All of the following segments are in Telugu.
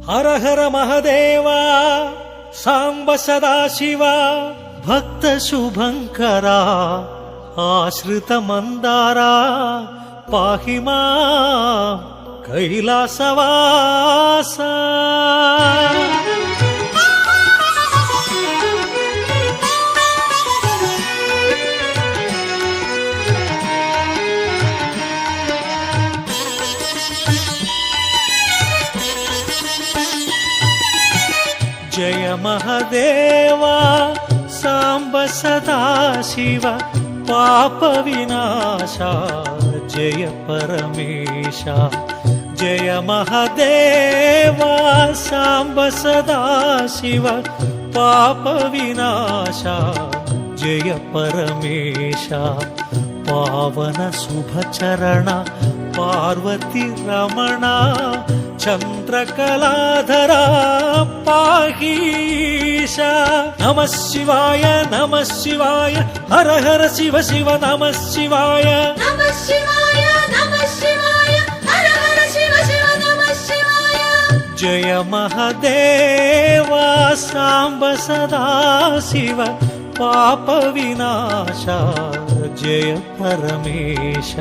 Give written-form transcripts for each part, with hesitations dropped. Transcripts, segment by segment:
హర హర మహదేవా సాంబ సదాశివ భక్త శుభంకరా ఆశ్రిత మందారా పాహి మా కైలాసవాస. జయ మహదేవా సాంబ సదాశివ పాప వినాశ జయ పరమేశ. జయ మహదేవా సాంబ సదాశివ పాప వినాశ జయ పరమేశ. పావన శుభచరణ పార్వతి రమణ చంద్రకళాధరా పాహీశ. నమ శివాయ నమ శివాయ హర హర శివ శివ నమ శివాయ. నమ శివాయ నమ శివాయ హర హర శివ శివ నమ శివాయ. జయ మహదేవా సాంబ సదాశివ పాప వినాశ జయ పరమేశ.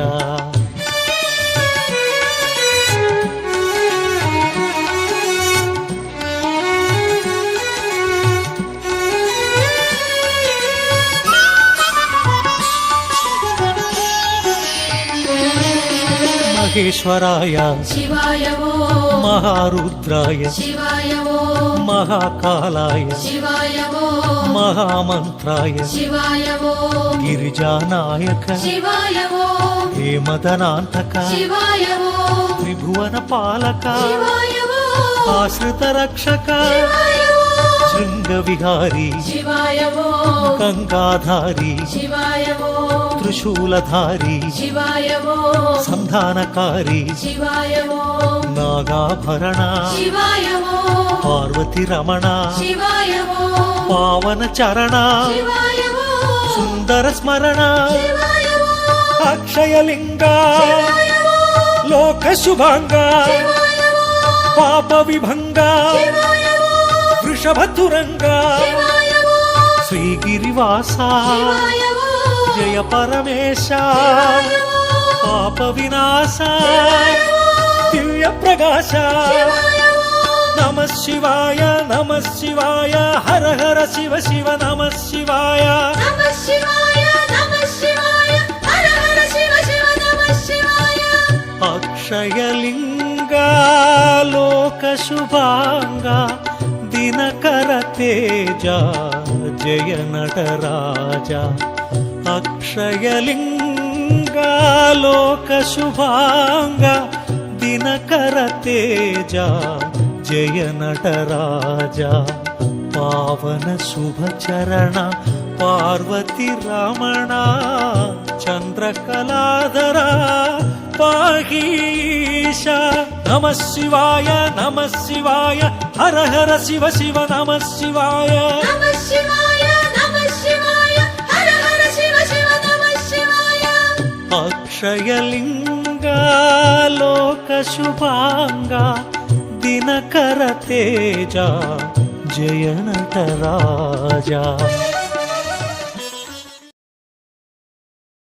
మహేశ్వరాయ శివాయ ఓం మహారుద్రాయ శివాయ ఓం మహాకాలాయ శివాయ ఓం మహామంత్రాయ శివాయ ఓం గిరిజానాయక శివాయ ఓం హేమదనాంతక శివాయ ఓం త్రిభువన పాలక శివాయ ఓం ఆశ్రిత రక్షక శివాయ ఓం శృంగ విహారీ శివాయ ఓం గంగాధారి శివాయ ఓం త్రిశూలధారి శివాయ ఓం సంధానకారి శివాయ ఓం నాగాభరణ శివాయ ఓం పార్వతి రమణ శివాయ ఓం పావన చరణ శివాయ ఓం సుందర స్మరణ శివాయ ఓం అక్షయలింగ శివాయ ఓం లోక శుభాంగ శివాయ ఓం పాప విభంగ శివాయ ఓం వృషభతురంగ శివాయ ఓం శ్రీగిరివాస శివాయ ఓం జయ పరమేశ శివాయ ఓం పాప వినాశ శివాయ ఓం దివ్య ప్రకాశ. శివాయ ఓం నమ శివాయ నమ శివాయ హర హర శివ శివ నమ శివాయ. నమ శివాయ నమ శివాయ హర హర శివ శివ నమ శివాయ. అక్షయలింగ లోక శుభాంగ దినకర తేజ జయ నటరాజ. అక్షయలింగ లోక శుభాంగ దినకర తేజ జయ నటరాజ. పావన శుభచరణ పార్వతి రమణ చంద్రకళాధర పాహీశ. నమ శివాయ నమ శివాయ హర హర శివ శివ నమ శివాయ. నమ శివాయ నమ శివాయ హర హర శివ శివ నమ శివాయ. అక్షయలింగ లోక శుభాంగ దినకర తేజ జయ నటరాజ.